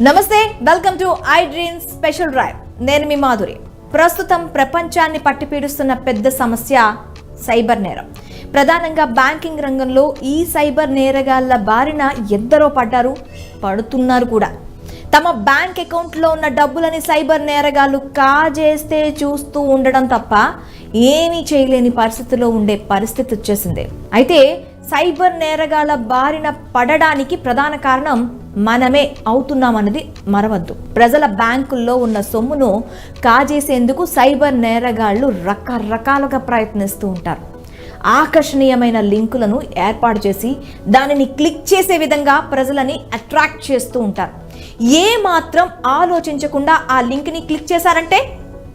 నమస్తే, welcome to I dreams special drive. నేను మీ మాధురి. ప్రస్తుతం ప్రపంచాన్ని పట్టిపీడుస్తున్న పెద్ద సమస్య సైబర్ నేరం. ప్రధానంగా బ్యాంకింగ్ రంగంలో ఈ సైబర్ నేరగాళ్ల బారిన ఎందరో పడుతున్నారు కూడా. తమ బ్యాంక్ అకౌంట్లో ఉన్న డబ్బులని సైబర్ నేరగాళ్లు కాజేస్తే చూస్తూ ఉండడం తప్ప ఏమీ చేయలేని పరిస్థితిలో ఉండే పరిస్థితి వచ్చేసింది. అయితే సైబర్ నేరగాళ్ల బారిన పడడానికి ప్రధాన కారణం మనమే అవుతున్నామన్నది మరవద్దు. ప్రజల బ్యాంకుల్లో ఉన్న సొమ్మును కాజేసేందుకు సైబర్ నేరగాళ్లు రకరకాలుగా ప్రయత్నిస్తూ ఉంటారు. ఆకర్షణీయమైన లింకులను ఏర్పాటు చేసి దానిని క్లిక్ చేసే విధంగా ప్రజలని అట్రాక్ట్ చేస్తూ ఉంటారు. ఏ మాత్రం ఆలోచించకుండా ఆ లింక్ని క్లిక్ చేశారంటే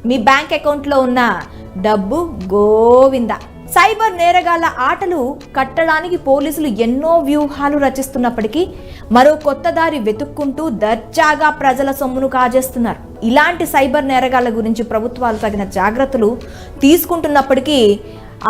మీ బ్యాంక్ అకౌంట్లో ఉన్న డబ్బు గోవిందా. సైబర్ నేరగాళ్ల ఆటలు కట్టడానికి పోలీసులు ఎన్నో వ్యూహాలు రచిస్తున్నప్పటికీ మరో కొత్త దారి వెతుక్కుంటూ దర్జాగా ప్రజల సొమ్మును కాజేస్తున్నారు. ఇలాంటి సైబర్ నేరగాళ్ల గురించి ప్రభుత్వాలు తగిన జాగ్రత్తలు తీసుకుంటున్నప్పటికీ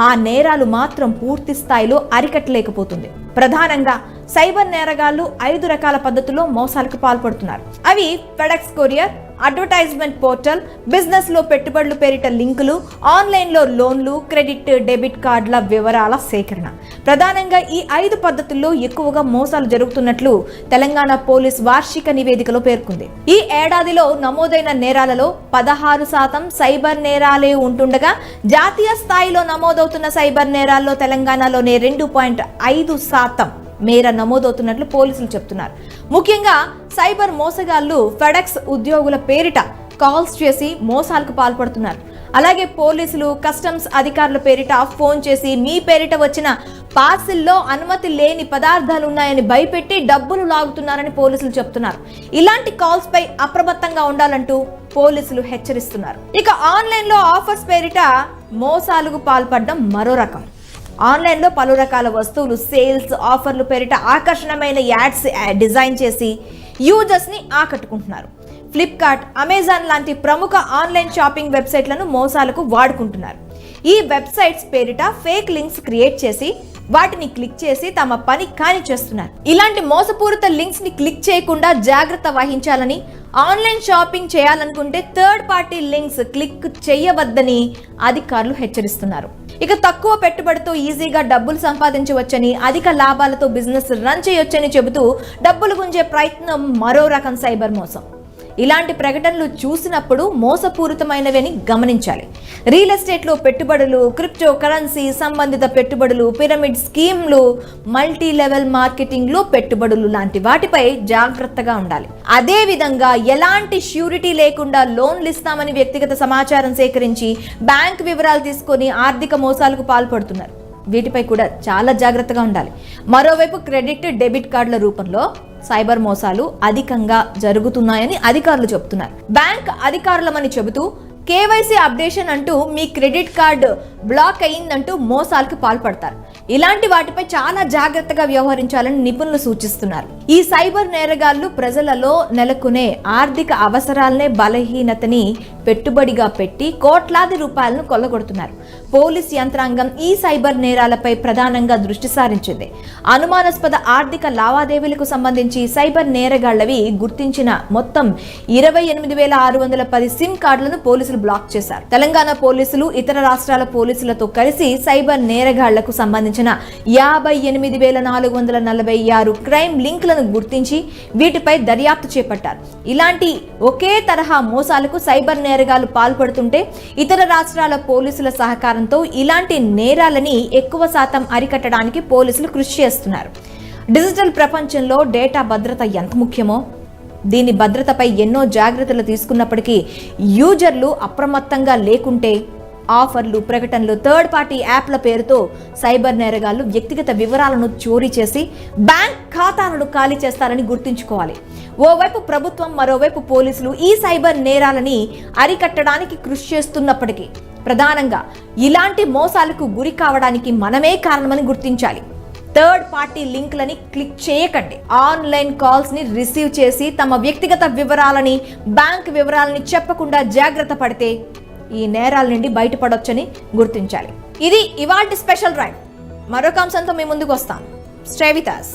ఆ నేరాలు మాత్రం పూర్తి స్థాయిలో అరికట్టలేకపోతుంది. ప్రధానంగా సైబర్ నేరగాళ్లు 5 రకాల పద్ధతుల్లో మోసాలకు పాల్పడుతున్నారు. అవి FedEx courier, advertisement portal, business లో పెట్టుబడులు పేరిట లింకులు, ఆన్లైన్ లో లోన్లు, క్రెడిట్ డెబిట్ కార్డుల వివరాల సేకరణ. ప్రధానంగా ఈ 5 పద్ధతుల్లో ఎక్కువగా మోసాలు జరుగుతున్నట్లు తెలంగాణ పోలీస్ వార్షిక నివేదికలో పేర్కొంది. ఈ ఏడాదిలో నమోదైన నేరాలలో 16% సైబర్ నేరాలే ఉంటుండగా జాతీయ స్థాయిలో నమోదవుతున్న సైబర్ నేరాల్లో తెలంగాణలోనే 2.5% మేర నమోదవుతున్నట్లు పోలీసులు చెప్తున్నారు. ముఖ్యంగా సైబర్ మోసగాళ్లు ఫెడెక్స్ ఉద్యోగుల పేరిట కాల్స్ చేసి మోసాలకు పాల్పడుతున్నారు. అలాగే పోలీసులు కస్టమ్స్ అధికారుల పేరిట ఫోన్ చేసి మీ పేరిట వచ్చిన పార్సిల్లో అనుమతి లేని పదార్థాలు ఉన్నాయని భయపెట్టి డబ్బులు లాగుతున్నారని పోలీసులు చెప్తున్నారు. ఇలాంటి కాల్స్ పై అప్రమత్తంగా ఉండాలంటూ పోలీసులు హెచ్చరిస్తున్నారు. ఇక ఆన్లైన్ లో ఆఫర్స్ పేరిట మోసాలకు పాల్పడడం మరో రకం. ఆన్లైన్లో పలు రకాల వస్తువులు, సేల్స్, ఆఫర్లు పేరిట ఆకర్షణమైన యాడ్స్ డిజైన్ చేసి యూజర్స్ని ఆకట్టుకుంటున్నారు. ఫ్లిప్కార్ట్, అమెజాన్ లాంటి ప్రముఖ ఆన్లైన్ షాపింగ్ వెబ్సైట్లను మోసాలకు వాడుకుంటున్నారు. ఈ వెబ్సైట్స్ పేరిట ఫేక్ లింక్స్ క్రియేట్ చేసి వాటిని క్లిక్ చేసి తమ పని కాని చేస్తున్నారు. ఇలాంటి మోసపూరిత లింక్స్ ని క్లిక్ చేయకుండా జాగ్రత్త వహించాలని, ఆన్లైన్ షాపింగ్ చేయాలనుకుంటే థర్డ్ పార్టీ లింక్స్ క్లిక్ చేయవద్దని అధికారులు హెచ్చరిస్తున్నారు. ఇక తక్కువ పెట్టుబడితో ఈజీగా డబ్బులు సంపాదించవచ్చని, అధిక లాభాలతో బిజినెస్ రన్ చేయొచ్చని చెబుతూ డబ్బులు గుంజే ప్రయత్నం మరో రకం సైబర్ మోసం. ఇలాంటి ప్రకటనలు చూసినప్పుడు మోసపూరితమైనవని గమనించాలి. రియల్ ఎస్టేట్లో పెట్టుబడులు, క్రిప్టో కరెన్సీ సంబంధిత పెట్టుబడులు, పిరమిడ్ స్కీమ్లు, మల్టీ లెవెల్ మార్కెటింగ్లో పెట్టుబడులు లాంటి వాటిపై జాగ్రత్తగా ఉండాలి. అదే విధంగా ఎలాంటి ష్యూరిటీ లేకుండా లోన్లు ఇస్తామని వ్యక్తిగత సమాచారం సేకరించి బ్యాంక్ వివరాలు తీసుకొని ఆర్థిక మోసాలకు పాల్పడుతున్నారు. వీటిపై కూడా చాలా జాగ్రత్తగా ఉండాలి. మరోవైపు క్రెడిట్ డెబిట్ కార్డుల రూపంలో సైబర్ మోసాలు అధికంగా జరుగుతున్నాయని అధికారులు చెబుతున్నారు. బ్యాంక్ అధికారులమని చెబుతూ కేవైసీ అప్డేషన్ అంటూ మీ క్రెడిట్ కార్డు బ్లాక్ అయ్యిందంటూ మోసాలకు పాల్పడతారు. ఇలాంటి వాటిపై చాలా జాగ్రత్తగా వ్యవహరించాలని నిపుణులు సూచిస్తున్నారు. ఈ సైబర్ నేరగాళ్లు ప్రజలలో నెలకొనే ఆర్థిక అవసరాలనే బలహీనతని పెట్టుబడిగా పెట్టి కోట్లాది రూపాయలను కొల్లగొడుతున్నారు. పోలీస్ యంత్రాంగం ఈ సైబర్ నేరాలపై ప్రధానంగా దృష్టి సారించింది. అనుమానాస్పద ఆర్థిక లావాదేవీలకు సంబంధించి సైబర్ నేరగాళ్లవి గుర్తించిన మొత్తం 28,610 సిమ్ కార్డులను పోలీసులు బ్లాక్ చేశారు. తెలంగాణ పోలీసులు ఇతర రాష్ట్రాల పోలీసులతో కలిసి సైబర్ నేరగాళ్లకు సంబంధించిన 58,446 క్రైమ్ లింక్లను గుర్తించి వీటిపై దర్యాప్తు చేపట్టారు. ఇలాంటి ఒకే తరహా మోసాలకు సైబర్ నేరగాళ్లు పాల్పడుతుంటే ఇతర రాష్ట్రాల పోలీసుల సహకారంతో ఇలాంటి నేరాలని ఎక్కువ శాతం అరికట్టడానికి పోలీసులు కృషి చేస్తున్నారు. డిజిటల్ ప్రపంచంలో డేటా భద్రత ఎంత ముఖ్యమో, దీని భద్రతపై ఎన్నో జాగ్రత్తలు తీసుకున్నప్పటికీ యూజర్లు అప్రమత్తంగా లేకుంటే ఆఫర్లు, ప్రకటనలు, థర్డ్ పార్టీ యాప్ల పేరుతో సైబర్ నేరగాళ్లు వ్యక్తిగత వివరాలను చోరీ చేసి బ్యాంక్ ఖాతాలను ఖాళీ చేస్తారని గుర్తుంచుకోవాలి. ఓవైపు ప్రభుత్వం, మరోవైపు పోలీసులు ఈ సైబర్ నేరాలని అరికట్టడానికి కృషి చేస్తున్నప్పటికీ ప్రధానంగా ఇలాంటి మోసాలకు గురి కావడానికి మనమే కారణమని గుర్తించాలి. థర్డ్ పార్టీ లింక్లని క్లిక్ చేయకండి. ఆన్లైన్ కాల్స్ ని రిసీవ్ చేసి తమ వ్యక్తిగత వివరాలని, బ్యాంక్ వివరాలని చెప్పకుండా జాగ్రత్త పడితే ఈ నేరాల నుండి బయటపడొచ్చని గుర్తించాలి. ఇది ఇవాల్టి స్పెషల్ డ్రైవ్. మరొక అంశంతో మీ ముందుకు వస్తాం. Stay with us.